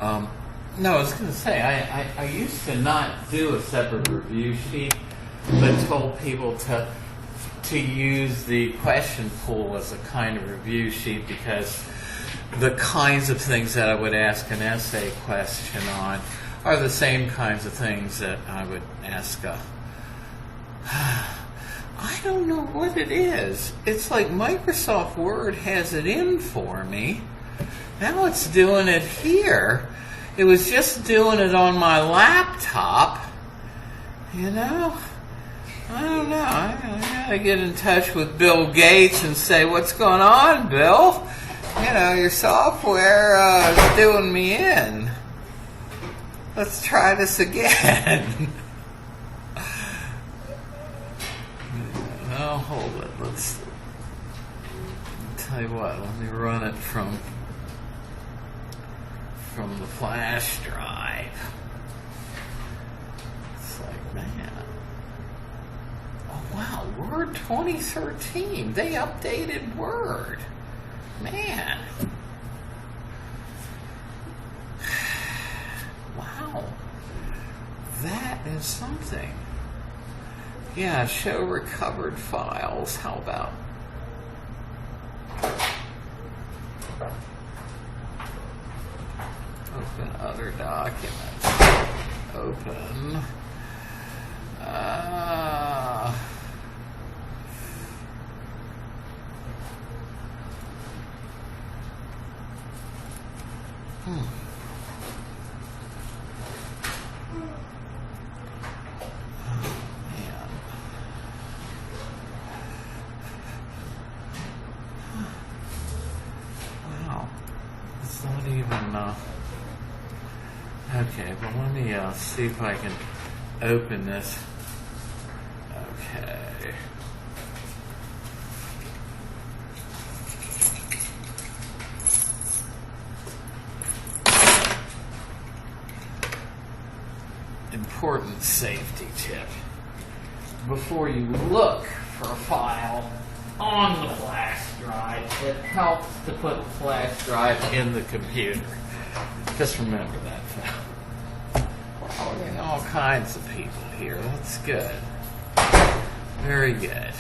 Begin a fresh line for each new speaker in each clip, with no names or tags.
No, I was going to say, I used to not do a separate review sheet, but told people to use the question pool as a kind of review sheet because the kinds of things that I would ask an essay question on are the same kinds of things that I would ask a... I don't know what it is. It's like Microsoft Word has it in for me. Now it's doing it here. It was just doing it on my laptop. You know? I don't know. I gotta get in touch with Bill Gates and say, what's going on, Bill? You know, your software is doing me in. Let's try this again. Oh, hold it. Let's tell you what. Let me run it from the flash drive. It's like, man. Oh, wow. Word 2013. They updated Word. Man. Wow. That is something. Yeah, show recovered files. How about? Open other documents. Open. Okay, but let me see if I can open this. Okay. Important safety tip. Before you look for a file on the flash drive, it helps to put the flash drive in the computer. Just remember that. We're getting all kinds of people here. That's good. Very good.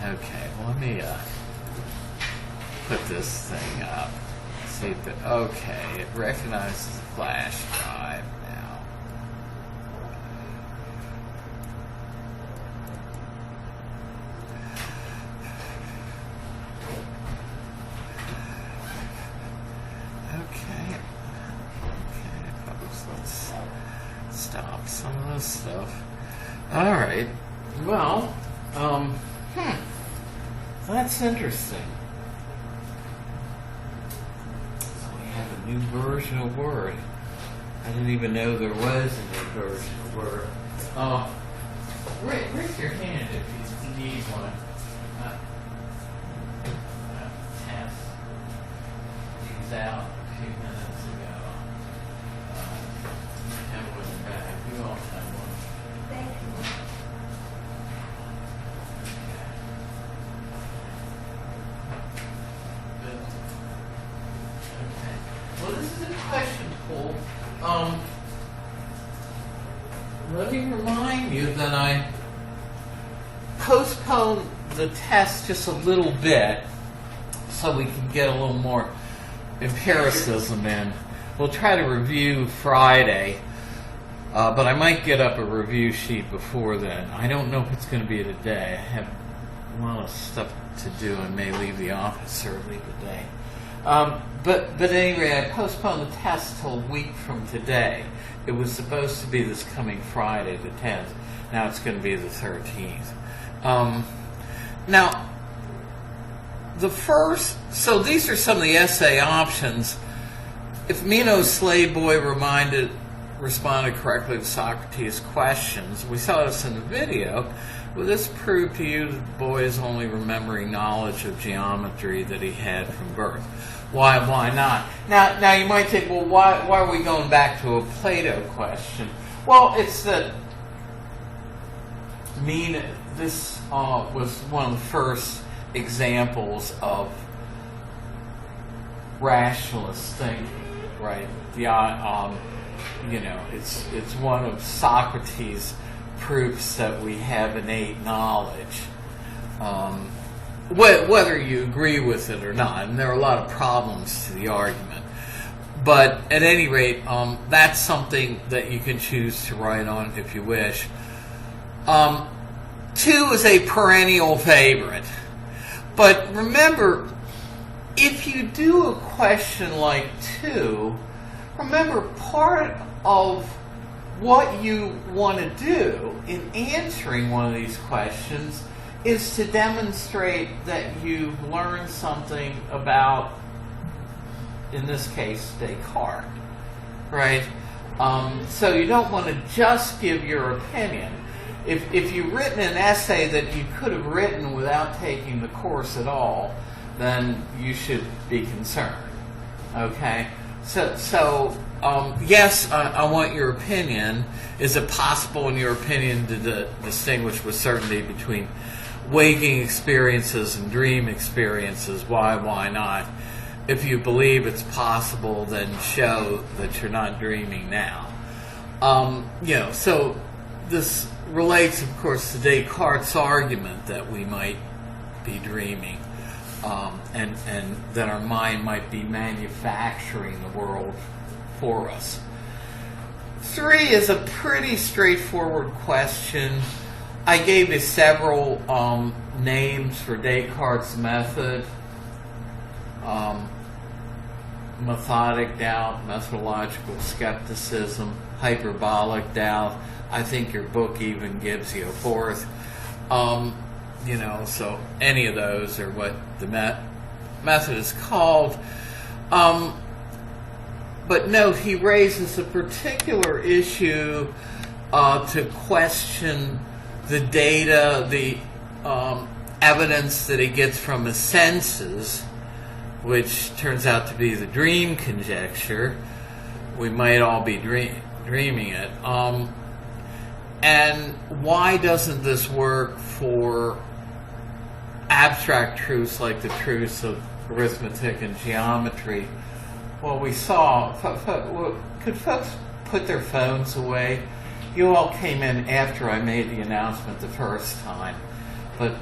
Okay, well, let me put this thing up. See if it, okay, it recognizes the flash drive now. Stop some of this stuff. All right. Well, that's interesting. So we have a new version of Word. I didn't even know there was a new version of Word. Raise your hand if you need one. Test these out a few minutes ago. You all have one.
Thank you.
Okay. Well, this is a question pool. Let me remind you that I postponed the test just a little bit so we can get a little more empiricism in. We'll try to review Friday. But I might get up a review sheet before then. I don't know if it's going to be today. I have a lot of stuff to do and may leave the office early today. But anyway, I postponed the test till a week from today. It was supposed to be this coming Friday, the 10th. Now it's going to be the 13th. Now, so these are some of the essay options. If Meno's slave boy responded correctly to Socrates' questions. We saw this in the video. Will this prove to you that the boy is only remembering knowledge of geometry that he had from birth? Why not? Now you might think, well, why are we going back to a Plato question? Well, it's that this was one of the first examples of rationalist thinking. right? It's one of Socrates' proofs that we have innate knowledge, whether you agree with it or not. And there are a lot of problems to the argument. But at any rate, that's something that you can choose to write on if you wish. 2 is a perennial favorite. But remember, if you do a question like 2, remember part of what you want to do in answering one of these questions is to demonstrate that you've learned something about, in this case, Descartes, right? So you don't want to just give your opinion. If you've written an essay that you could have written without taking the course at all, then you should be concerned, okay? So yes, I want your opinion. Is it possible, in your opinion, to distinguish with certainty between waking experiences and dream experiences? Why not? If you believe it's possible, then show that you're not dreaming now. So this relates, of course, to Descartes' argument that we might be dreaming, and that our mind might be manufacturing the world for us. 3 is a pretty straightforward question. I gave you several names for Descartes' method. Methodic doubt, methodological skepticism, hyperbolic doubt. I think your book even gives you a 4th. So any of those are what the method is called. But note, he raises a particular issue to question the data, the evidence that he gets from his senses, which turns out to be the dream conjecture. We might all be dreaming it. And why doesn't this work for abstract truths like the truths of arithmetic and geometry? Well, we saw, could folks put their phones away? You all came in after I made the announcement the first time. But,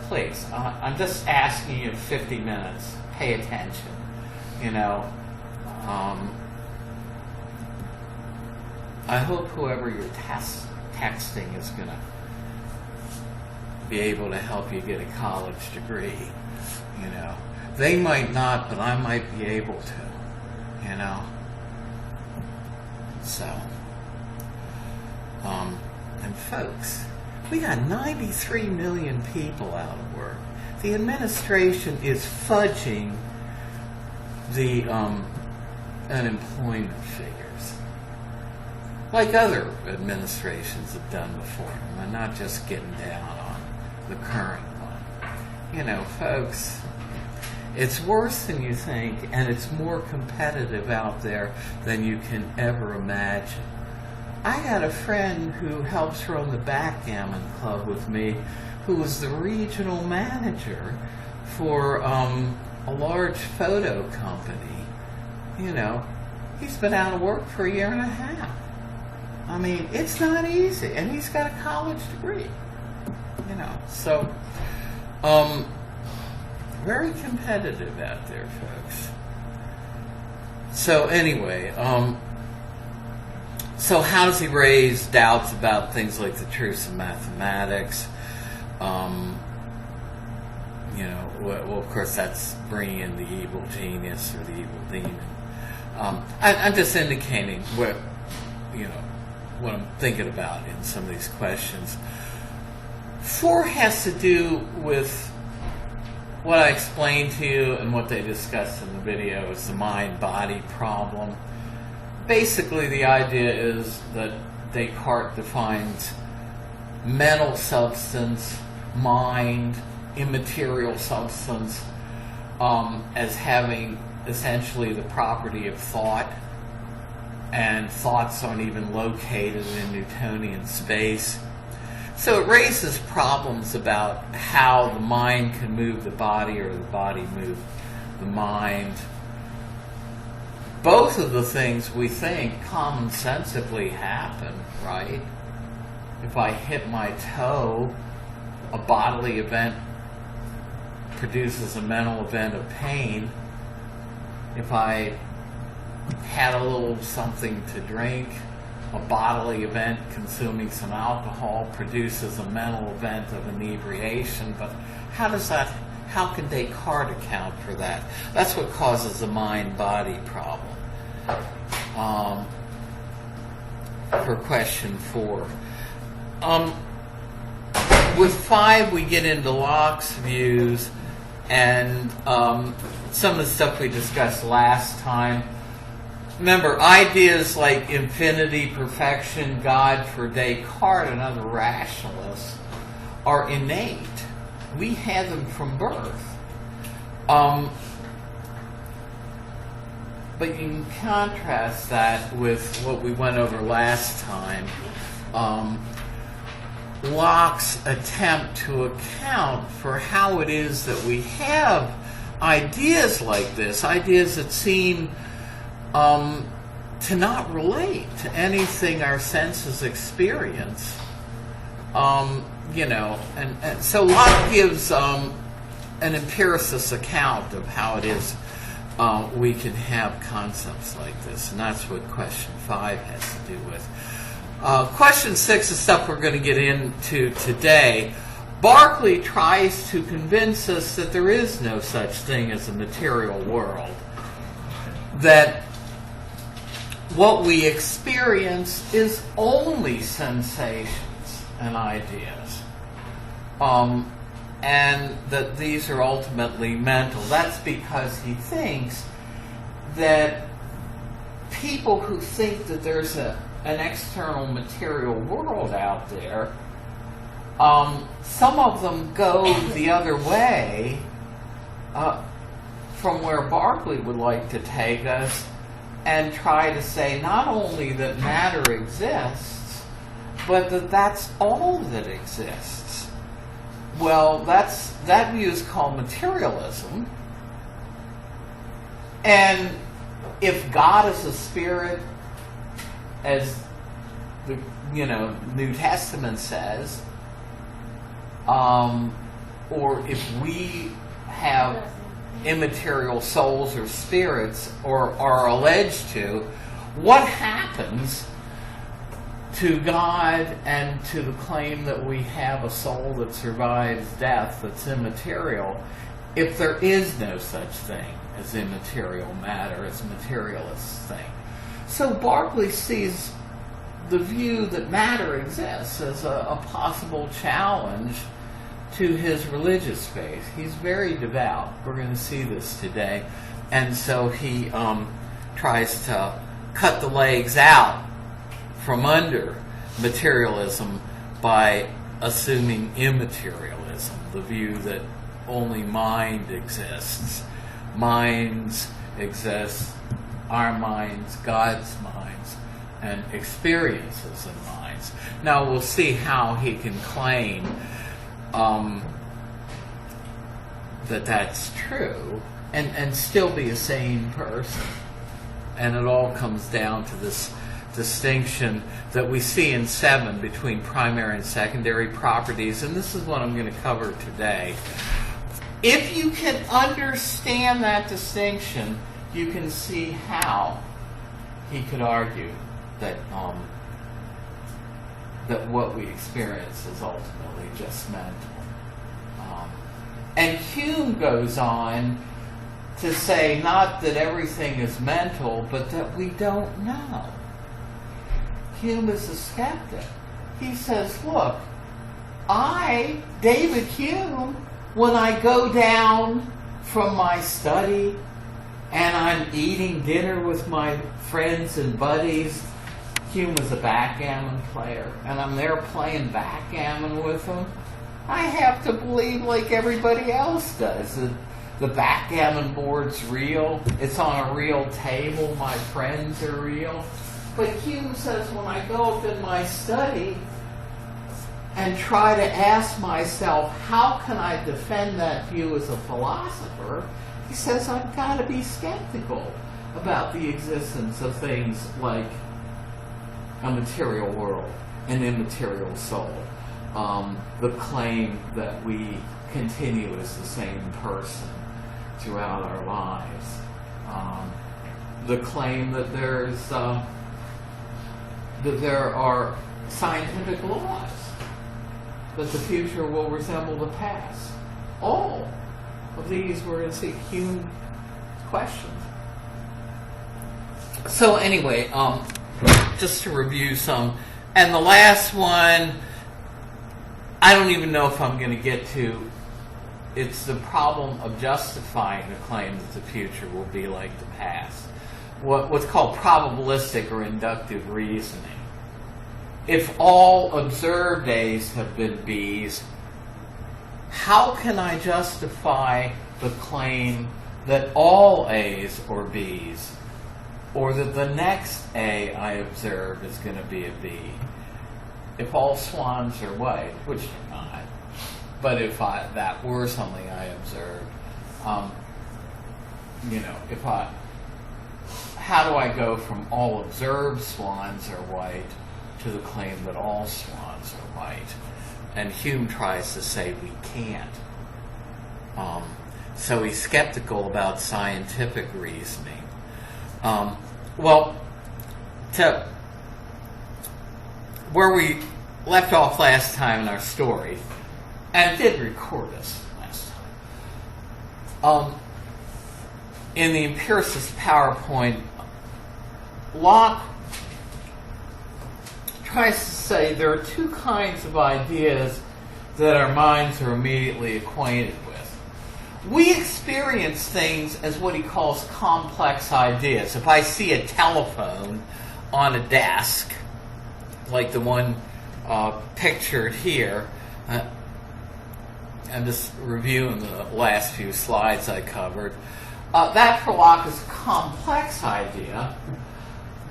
please, I'm just asking you 50 minutes. Pay attention. I hope whoever you're texting is going to be able to help you get a college degree. They might not, but I might be able to. So, and folks, we got 93 million people out of work. The administration is fudging the unemployment figures, like other administrations have done before them, and not just getting down on the current one. Folks, it's worse than you think, and it's more competitive out there than you can ever imagine. I got a friend who helps run the backgammon club with me, who was the regional manager for a large photo company. He's been out of work for 1.5 years. I mean, it's not easy, and he's got a college degree. So very competitive out there, folks. So anyway, so how does he raise doubts about things like the truths of mathematics? Well, of course, that's bringing in the evil genius or the evil demon. I'm just indicating what I'm thinking about in some of these questions. 4 has to do with what I explained to you and what they discussed in the video is the mind-body problem. Basically, the idea is that Descartes defines mental substance, mind, immaterial substance, as having essentially the property of thought, and thoughts aren't even located in Newtonian space. So it raises problems about how the mind can move the body or the body move the mind. both of the things we think commonsensically happen, right? If I hit my toe, a bodily event produces a mental event of pain. If I had a little something to drink, a bodily event consuming some alcohol produces a mental event of inebriation. But how can Descartes account for that? That's what causes the mind-body problem. For question 4. With 5, we get into Locke's views and some of the stuff we discussed last time. Remember, ideas like infinity, perfection, God for Descartes and other rationalists are innate. We have them from birth. But you can contrast that with what we went over last time. Locke's attempt to account for how it is that we have ideas like this, ideas that seem to not relate to anything our senses experience. And so Locke gives an empiricist account of how it is we can have concepts like this, and that's what question 5 has to do with. Question 6 is stuff we're going to get into today. Berkeley tries to convince us that there is no such thing as a material world, that what we experience is only sensations and ideas, and that these are ultimately mental. That's because he thinks that people who think that there's an external material world out there, some of them go the other way from where Berkeley would like to take us, and try to say not only that matter exists, but that that's all that exists. Well, that view is called materialism. And if God is a spirit, as the New Testament says, or if we have immaterial souls or spirits, or are alleged to, what happens to God and to the claim that we have a soul that survives death that's immaterial if there is no such thing as immaterial matter, as a materialist thing? So Berkeley sees the view that matter exists as a possible challenge to his religious faith. He's very devout. We're going to see this today. And so he tries to cut the legs out from under materialism by assuming immaterialism, the view that only mind exists. Minds exist, our minds, God's minds, and experiences in minds. Now we'll see how he can claim that that's true and still be a sane person. And it all comes down to this distinction that we see in 7 between primary and secondary properties, and this is what I'm going to cover today. If you can understand that distinction, you can see how he could argue that that what we experience is ultimately just mental. And Hume goes on to say not that everything is mental, but that we don't know. Hume is a skeptic. He says, look, David Hume, when I go down from my study and I'm eating dinner with my friends and buddies, Hume was a backgammon player, and I'm there playing backgammon with him, I have to believe like everybody else does that the backgammon board's real, it's on a real table, my friends are real. But Hume says when I go up in my study and try to ask myself, how can I defend that view as a philosopher? He says, I've got to be skeptical. about the existence of things like a material world, an immaterial soul, the claim that we continue as the same person throughout our lives, the claim that there are scientific laws, that the future will resemble the past. All of these we're going to see human questions. So anyway, just to review some, and the last one, I don't even know if I'm going to get to. It's the problem of justifying the claim that the future will be like the past. What's called probabilistic or inductive reasoning. If all observed A's have been B's, how can I justify the claim that all A's are B's, or that the next A I observe is going to be a B? If all swans are white, which they're not, but if that were something I observed, how do I go from all observed swans are white to the claim that all swans are white? And Hume tries to say we can't. So he's skeptical about scientific reasoning. To where we left off last time in our story, and I did record this last time, in the empiricist PowerPoint, Locke tries to say there are two kinds of ideas that our minds are immediately acquainted with. We experience things as what he calls complex ideas. If I see a telephone on a desk, like the one pictured here, I'm just reviewing the last few slides I covered, that for Locke is a complex idea,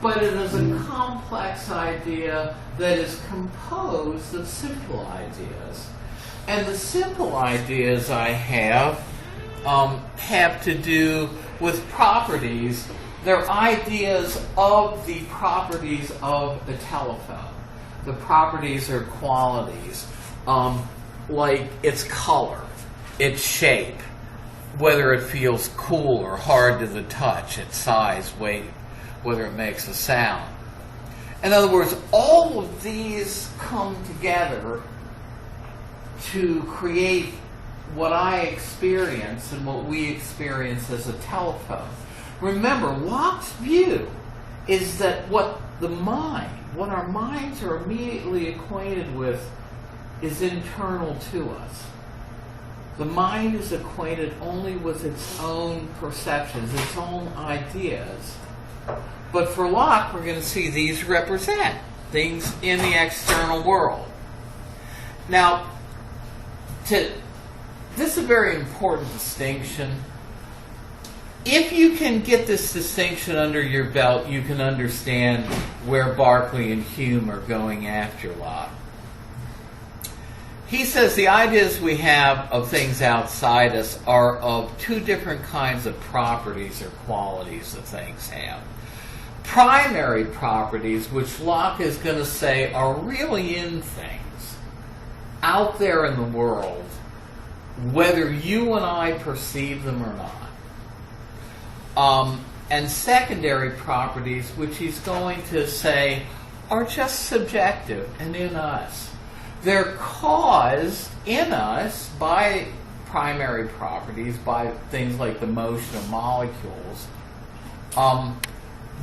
but it is a complex idea that is composed of simple ideas. And the simple ideas I have to do with properties. They're ideas of the properties of a telephone. The properties are qualities, like its color, its shape, whether it feels cool or hard to the touch, its size, weight, whether it makes a sound. In other words, all of these come together to create what I experience and what we experience as a telephone. Remember, Locke's view is that what our minds are immediately acquainted with is internal to us. The mind is acquainted only with its own perceptions, its own ideas. But for Locke, we're going to see these represent things in the external world. Now, this is a very important distinction. If you can get this distinction under your belt, you can understand where Berkeley and Hume are going after Locke. He says the ideas we have of things outside us are of two different kinds of properties or qualities that things have. Primary properties, which Locke is going to say are really in things, out there in the world, whether you and I perceive them or not. And secondary properties, which he's going to say are just subjective and in us. They're caused in us by primary properties, by things like the motion of molecules,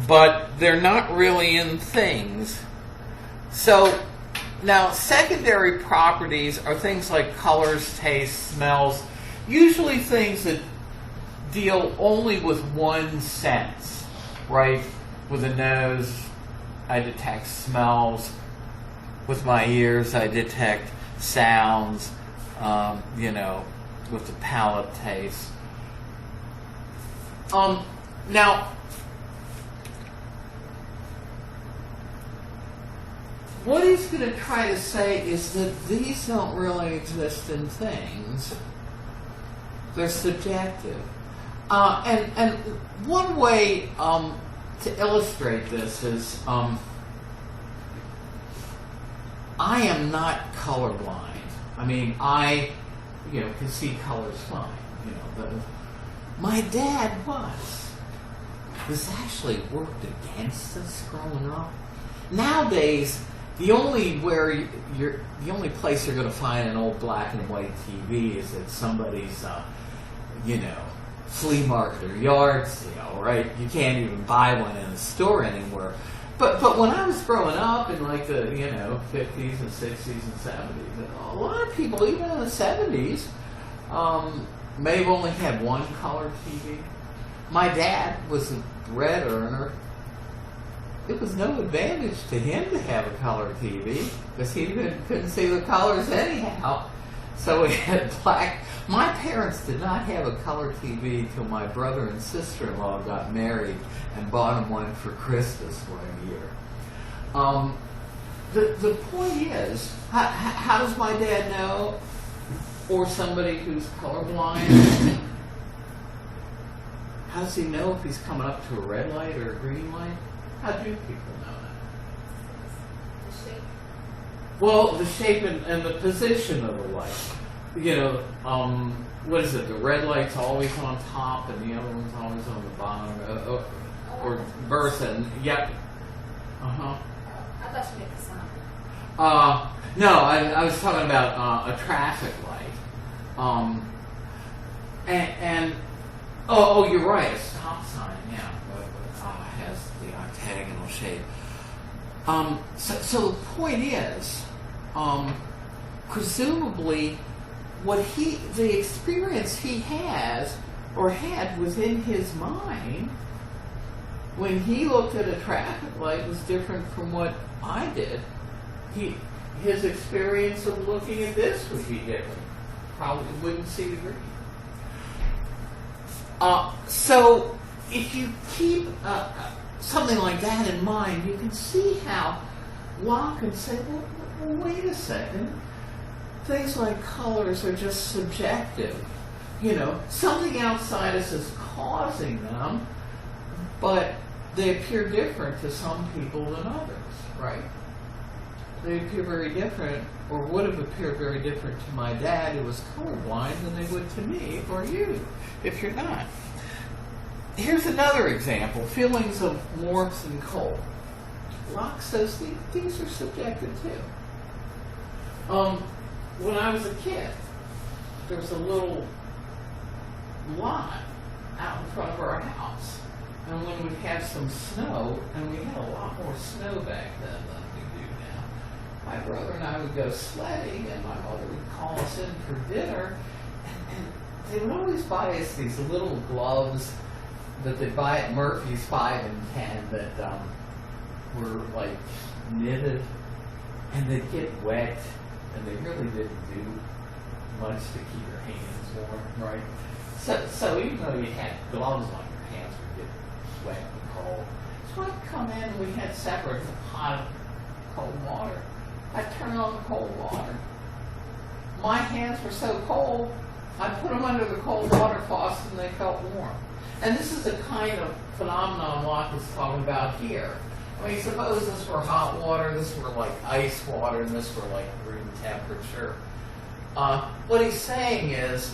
but they're not really in things. So now secondary properties are things like colors, tastes, smells, usually things that deal only with one sense, right? With the nose, I detect smells. With my ears, I detect sounds, with the palate taste. Now, what he's going to try to say is that these don't really exist in things. They're subjective. And one way to illustrate this is I am not colorblind. I mean, I can see colors fine. My dad was. This actually worked against us growing up. Nowadays, the only place you're going to find an old black and white TV is at somebody's, flea market or yard sale, right? You can't even buy one in a store anymore. But when I was growing up in like the 50s and 60s and 70s, a lot of people, even in the 70s, may have only had one color TV. My dad was a bread earner. It was no advantage to him to have a color TV because he couldn't see the colors anyhow. So we had black. My parents did not have a color TV till my brother and sister-in-law got married and bought them one for Christmas one year. The point is, how does my dad know, or somebody who's colorblind, how does he know if he's coming up to a red light or a green light? How do people know that?
The shape.
Well, the shape and the position of the light. What is it? The red light's always on top and the other one's always on the bottom, or versa. Yep.
I thought you meant the sign.
No, I was talking about a traffic light. Oh, you're right. A stop sign, yeah, has the octagonal shape. So the point is, presumably, the experience he has or had within his mind when he looked at a traffic light was different from what I did. His experience of looking at this would be different. Probably wouldn't see the green. So if you keep something like that in mind, you can see how Locke can say, well, wait a second. Things like colors are just subjective. Something outside us is causing them, but they appear different to some people than others, right? They appear very different, or would have appeared very different to my dad, who was colorblind, than they would to me or you, if you're not. Here's another example, feelings of warmth and cold. Locke says these are subjective too. When I was a kid, there was a little lot out in front of our house. And when we'd have some snow, and we had a lot more snow back then than we do now, my brother and I would go sledding, and my mother would call us in for dinner, and they would always buy us these little gloves that they buy at Murphy's 5 and 10 that were like knitted, and they'd get wet, and they really didn't do much to keep your hands warm, right? So even though you had gloves on, your hands would get wet and cold. So I'd come in, and we had separate hot and cold water. I'd turn on the cold water. My hands were so cold, I put them under the cold water faucet, and they felt warm. And this is the kind of phenomenon Locke is talking about here. I mean, suppose this were hot water, this were like ice water, and this were like room temperature. What he's saying is,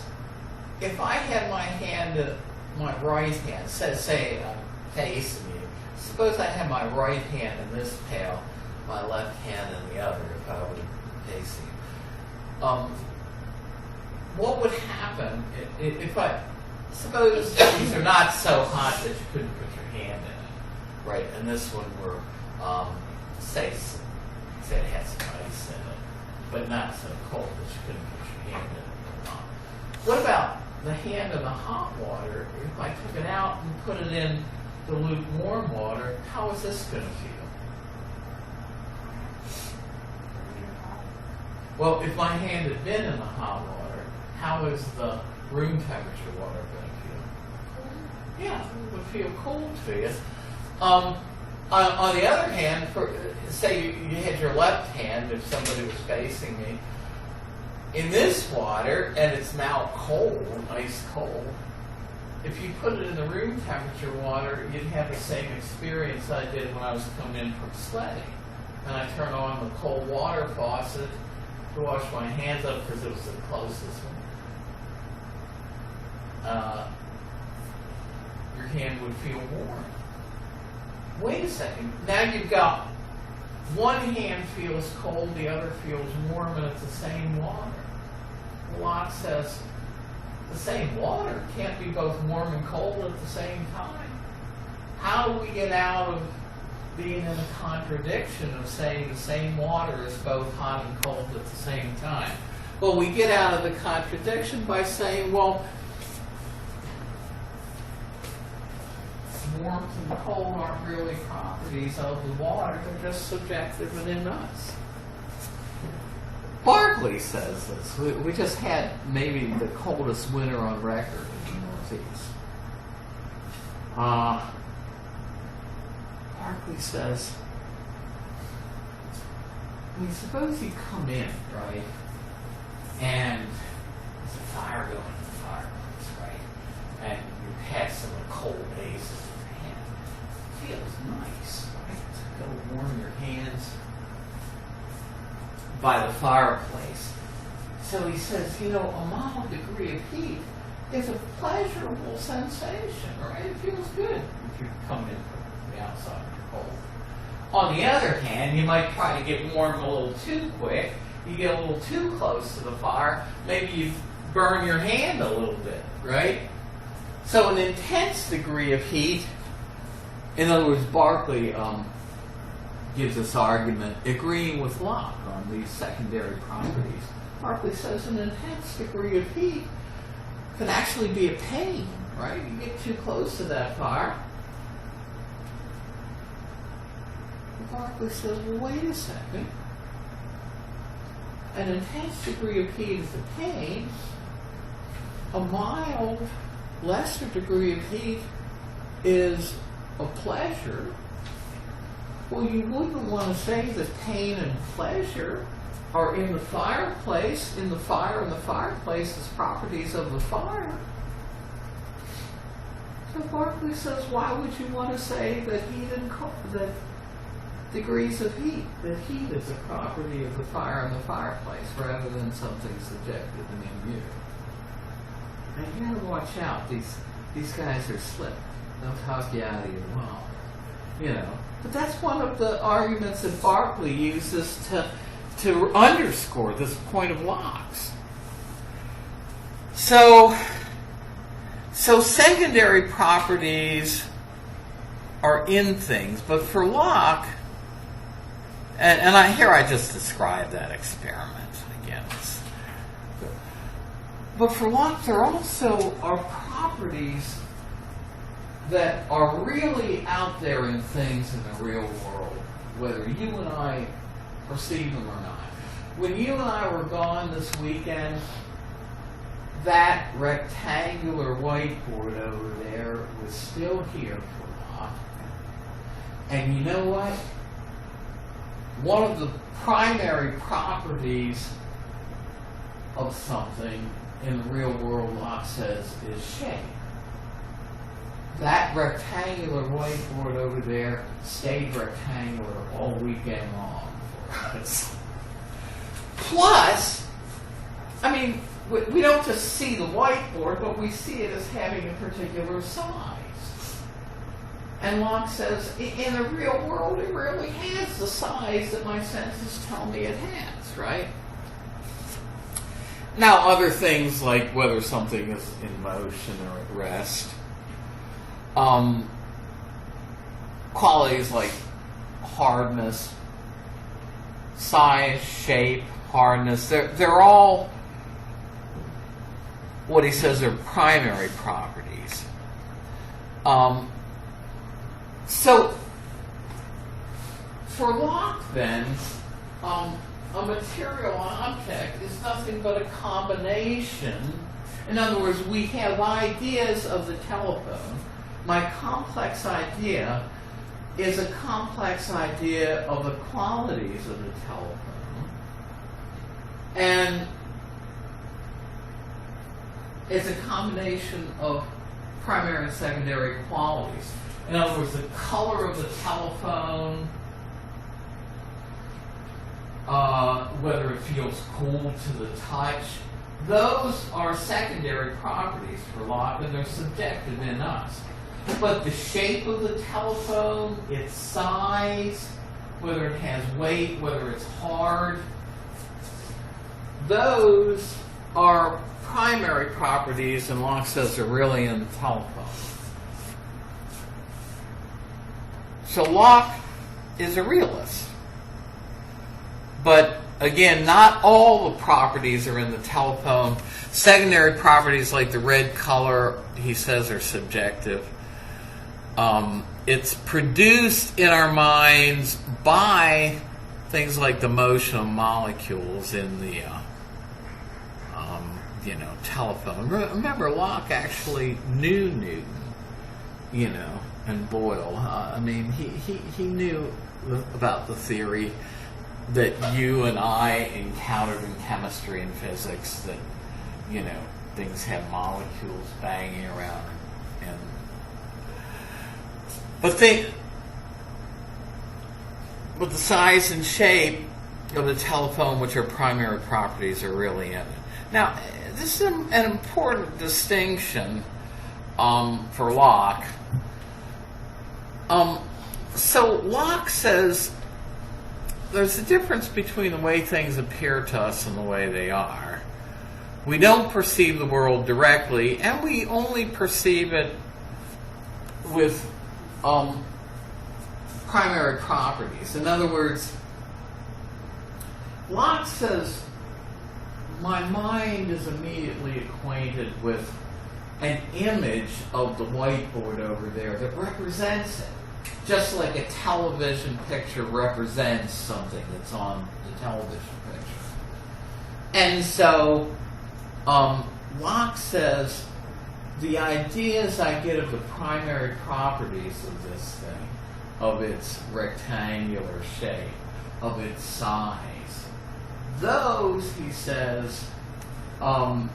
if I had my hand, my right hand, say facing you, suppose I had my right hand in this pail, my left hand in the other, if I were facing you. What would happen if I suppose these are not so hot that you couldn't put your hand in it, right? And this one were, say it had some ice in it, but not so cold that you couldn't put your hand in it. What about the hand in the hot water? If I took it out and put it in the lukewarm water, how is this going to feel? Well, if my hand had been in the hot water, how is the room temperature water going to feel? Yeah, it would feel cold to you. On the other hand, say you had your left hand, if somebody was facing me, in this water, and it's now cold, ice cold, if you put it in the room temperature water, you'd have the same experience I did when I was coming in from sledding. And I turned on the cold water faucet to wash my hands up because it was the closest one. Your hand would feel warm. Wait a second. Now you've got one hand feels cold, the other feels warm, and it's the same water. Locke says the same water can't be both warm and cold at the same time. How do we get out of being in a contradiction of saying the same water is both hot and cold at the same time? Well, we get out of the contradiction by saying, well, warmth and cold aren't really properties of the water, they're just subjective and in us. Berkeley says this. We just had maybe the coldest winter on record in the Northeast. Berkeley says, I mean, suppose you come in, right, and there's a fire going in the fireplace, right, and you had some of the cold bases in your hand. It feels nice, right, to go warm your hands by the fireplace. So he says, you know, a mild degree of heat is a pleasurable sensation, right? It feels good if you come in from the outside and you're cold. On the other hand, you might try to get warm a little too quick. You get a little too close to the fire, maybe you burn your hand a little bit, right? So an intense degree of heat, in other words, Berkeley gives this argument agreeing with Locke on these secondary properties. Berkeley says an intense degree of heat can actually be a pain, right? You get too close to that fire. Berkeley says, well, wait a second. An intense degree of heat is a pain. A mild, lesser degree of heat is a pleasure. Well, you wouldn't want to say that pain and pleasure are in the fireplace, in the fire and the fireplace as properties of the fire. So Berkeley says, why would you want to say that heat and that degrees of heat, that heat is a property of the fire and the fireplace rather than something subjective and in you? And you gotta watch out. These guys are slick. They'll talk you out of your mouth. You know. But that's one of the arguments that Berkeley uses to underscore this point of Locke's. So secondary properties are in things, but for Locke, and I just described that experiment again. But for Locke, there also are properties that are really out there in things in the real world, whether you and I perceive them or not. When you and I were gone this weekend, that rectangular whiteboard over there was still here for Locke. And you know what? One of the primary properties of something in the real world, Locke says, is shape. That rectangular whiteboard over there stayed rectangular all weekend long for us. Plus, I mean, we don't just see the whiteboard, but we see it as having a particular size. And Locke says, in the real world, it really has the size that my senses tell me it has, right? Now, other things like whether something is in motion or at rest, qualities like hardness, size, shape, hardness, they're all what he says are primary properties. So, for Locke then, a material object is nothing but a combination. In other words, we have ideas of the telephone. My complex idea is a complex idea of the qualities of the telephone. And it's a combination of primary and secondary qualities. In other words, the color of the telephone, whether it feels cool to the touch, those are secondary properties for Locke, and they're subjective in us. But the shape of the telephone, its size, whether it has weight, whether it's hard, those are primary properties, and Locke says they're really in the telephone. So Locke is a realist. But again, not all the properties are in the telephone. Secondary properties like the red color, he says, are subjective. It's produced in our minds by things like the motion of molecules in the telephone. Remember, Locke actually knew Newton, and Boyle. He knew about the theory that you and I encountered in chemistry and physics, that things have molecules banging around, but the size and shape of the telephone, which are primary properties, are really in it. Now, this is an important distinction for Locke. So Locke says there's a difference between the way things appear to us and the way they are. We don't perceive the world directly, and we only perceive it with primary properties. In other words, Locke says, my mind is immediately acquainted with an image of the whiteboard over there that represents it, just like a television picture represents something that's on the television picture. And so Locke says, the ideas I get of the primary properties of this thing, of its rectangular shape, of its size, those, he says, the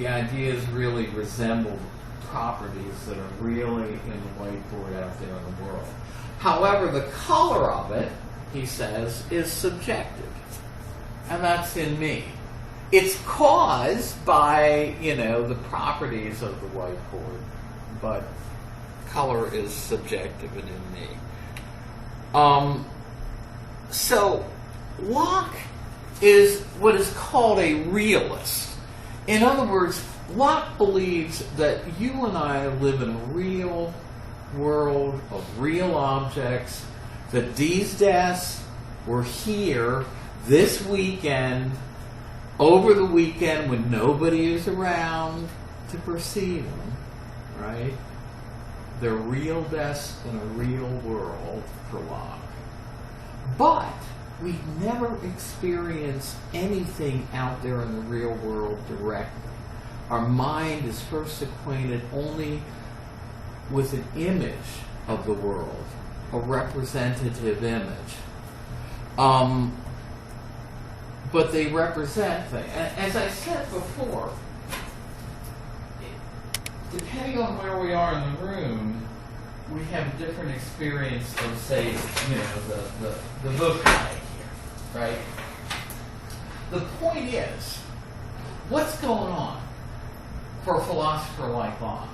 ideas really resemble properties that are really in the whiteboard out there in the world. However, the color of it, he says, is subjective. And that's in me. It's caused by, the properties of the whiteboard, but color is subjective and in me. So Locke is what is called a realist. In other words, Locke believes that you and I live in a real world of real objects, that these desks were here this weekend, over the weekend when nobody is around to perceive them, right? They're real desks in a real world for Locke. But we've never experienced anything out there in the real world directly. Our mind is first acquainted only with an image of the world, a representative image. But they represent things. As I said before, depending on where we are in the room, we have a different experience of, say, the book bag here, right? The point is, what's going on for a philosopher like Locke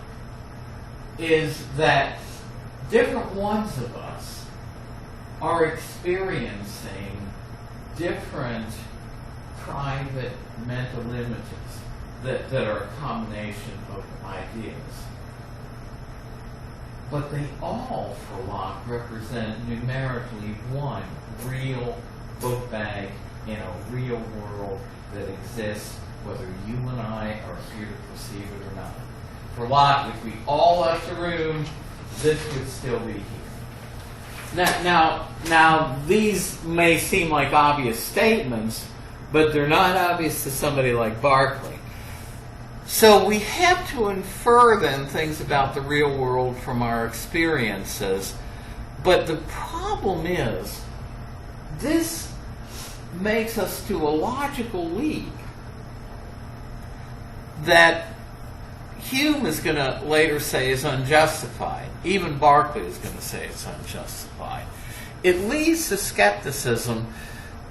is that different ones of us are experiencing different private mental images that are a combination of ideas. But they all, for Locke, represent numerically one real book bag in a real world that exists, whether you and I are here to perceive it or not. For Locke, if we all left the room, this would still be here. Now, these may seem like obvious statements, but they're not obvious to somebody like Berkeley. So we have to infer then things about the real world from our experiences. But the problem is, this makes us do a logical leap that Hume is going to later say is unjustified. Even Berkeley is going to say it's unjustified. It leads to skepticism,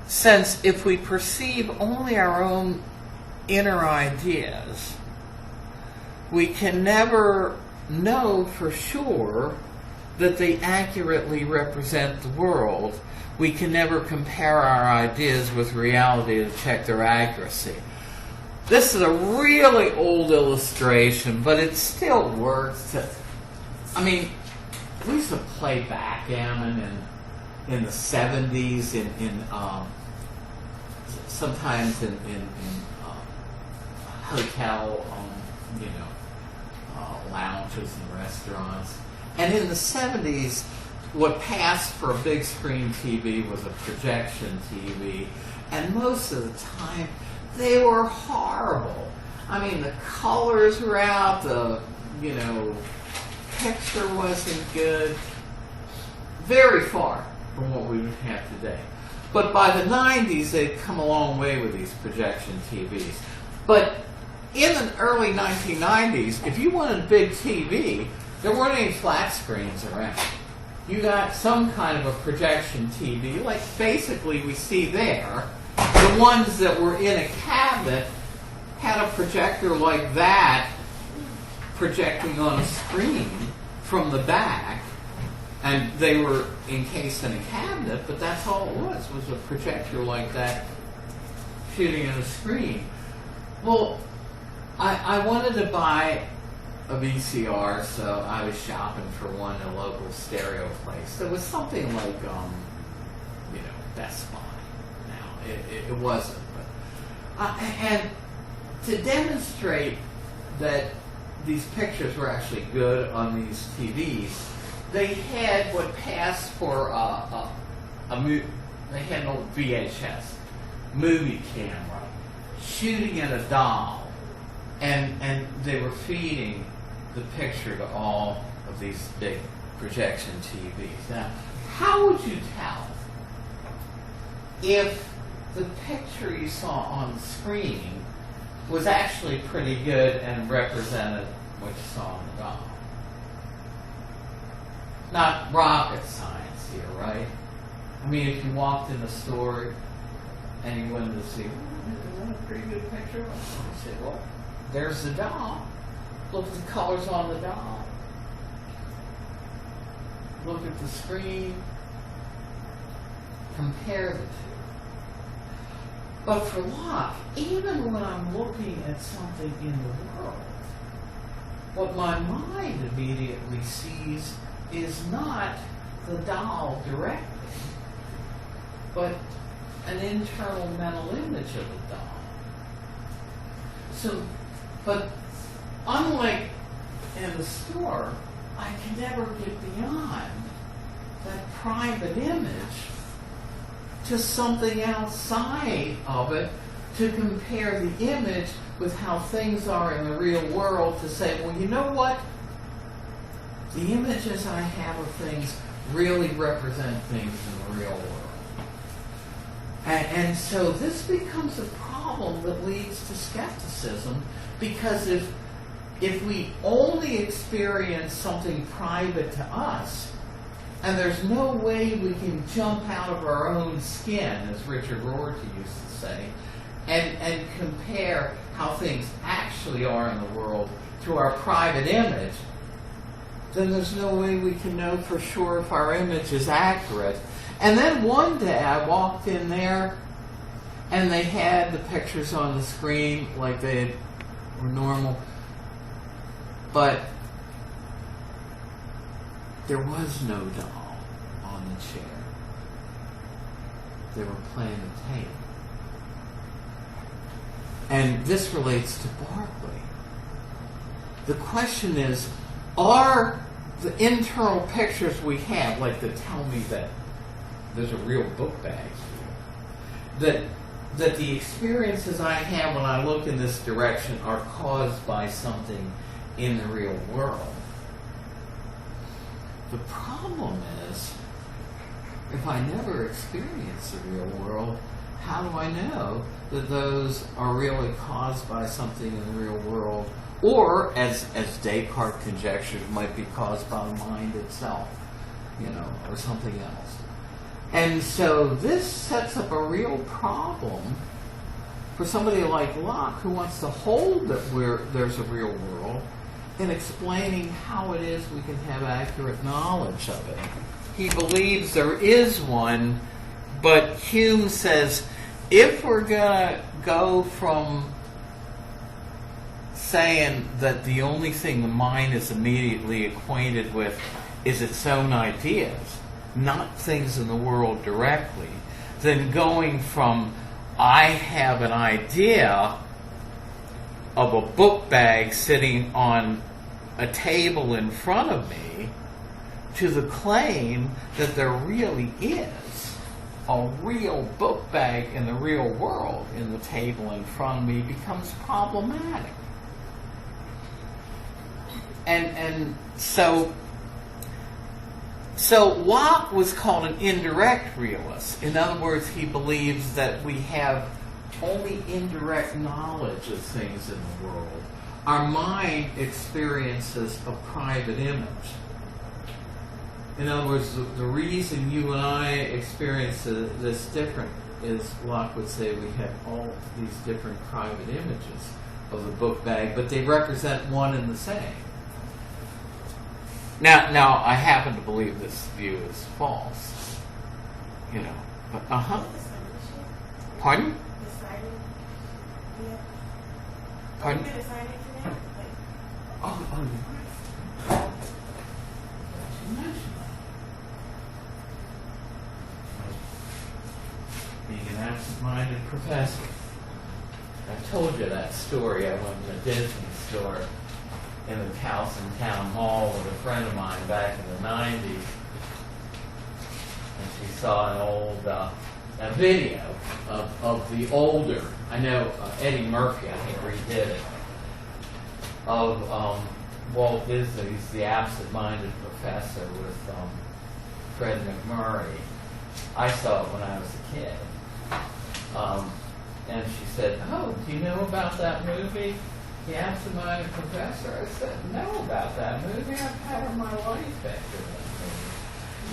since if we perceive only our own inner ideas, we can never know for sure that they accurately represent the world. We can never compare our ideas with reality to check their accuracy. This is a really old illustration, but it still works. We used to play backgammon in the 70s, sometimes in hotel, lounges and restaurants. And in the 70s, what passed for a big screen TV was a projection TV, and most of the time they were horrible. The colors were out, the picture wasn't good. Very far from what we would have today. But by the 90s, they'd come a long way with these projection TVs. But in the early 1990s, if you wanted a big TV, there weren't any flat screens around. You got some kind of a projection TV, like basically we see there. The ones that were in a cabinet had a projector like that projecting on a screen from the back, and they were encased in a cabinet, but that's all it was a projector like that shooting at a screen. Well, I wanted to buy a VCR, so I was shopping for one at a local stereo place. There was something like, Best Buy. Now, it wasn't. But, and to demonstrate that these pictures were actually good on these TVs, they had what passed for they had an old VHS movie camera shooting at a doll, and they were feeding the picture to all of these big projection TVs. Now, how would you tell if the picture you saw on the screen was actually pretty good and represented what you saw on the doll? Not rocket science here, right? If you walked in a store and you wanted to see, is that a pretty good picture? You say, well, there's the doll. Look at the colors on the doll. Look at the screen. Compare the two. But for Locke, even when I'm looking at something in the world, what my mind immediately sees is not the doll directly, but an internal mental image of the doll. So, but unlike in the store, I can never get beyond that private image to something outside of it to compare the image with how things are in the real world, to say, well, you know what? The images I have of things really represent things in the real world. And so this becomes a problem that leads to skepticism, because if we only experience something private to us, and there's no way we can jump out of our own skin, as Richard Rorty used to say, and compare how things actually are in the world to our private image, then there's no way we can know for sure if our image is accurate. And then one day I walked in there and they had the pictures on the screen like they were normal, but there was no doll on the chair. They were playing the tape. And this relates to Berkeley. The question is, are the internal pictures we have, like that tell me that there's a real book bag here, that the experiences I have when I look in this direction are caused by something in the real world? The problem is, if I never experience the real world, how do I know that those are really caused by something in the real world, or as Descartes conjectures, might be caused by the mind itself, or something else. And so this sets up a real problem for somebody like Locke, who wants to hold that there's a real world, in explaining how it is we can have accurate knowledge of it. He believes there is one, but Hume says, if we're going to go from saying that the only thing the mind is immediately acquainted with is its own ideas, not things in the world directly, then going from I have an idea of a book bag sitting on a table in front of me to the claim that there really is a real book bag in the real world in the table in front of me becomes problematic. And so Locke was called an indirect realist. In other words, he believes that we have only indirect knowledge of things in the world. Our mind experiences a private image. In other words, the reason you and I experience this different is, Locke would say, we have all these different private images of the book bag, but they represent one and the same. Now, I happen to believe this view is false. But, Pardon? Pardon? Oh, you're right. Being an absent-minded professor. I told you that story. I went to a Disney store in the Towson Town Hall with a friend of mine back in the 90s. And she saw an old a video of the older, I know Eddie Murphy, I think, redid it, of Walt Disney's The Absent-Minded Professor with Fred MacMurray. I saw it when I was a kid. And she said, "Oh, do you know about that movie, The Absent-Minded Professor?" I said, "No, about that movie. I've had my life after that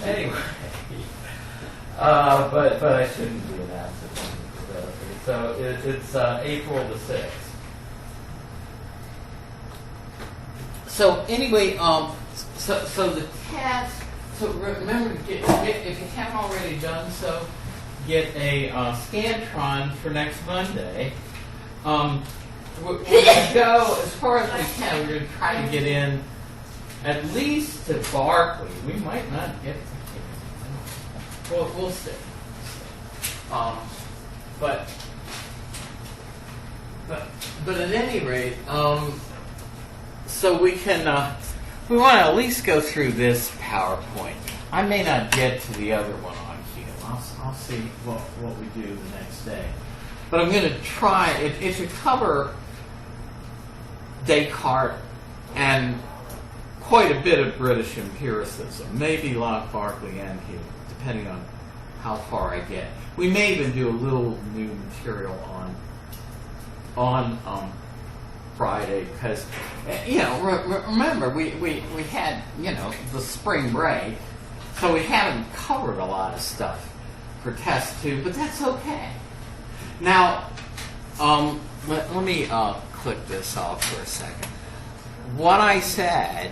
movie." Anyway, but I shouldn't be an absent-minded professor. So it's April the 6th. So anyway, so the test. So remember, if you haven't already done so, get a Scantron for next Monday. We're going to go as far as we can. We're going to try to get in at least to Barclay. We might not get to Well, we'll see. But at any rate, so we can. We want to at least go through this PowerPoint. I may not get to the other one on here. I'll see what we do the next day. But I'm going to try. It should cover Descartes and quite a bit of British empiricism. Maybe Locke, Berkeley, and Hume, depending on how far I get. We may even do a little new material on Friday, because remember we had the spring break, so we haven't covered a lot of stuff for test 2, but that's okay. Now let me click this off for a second. What I said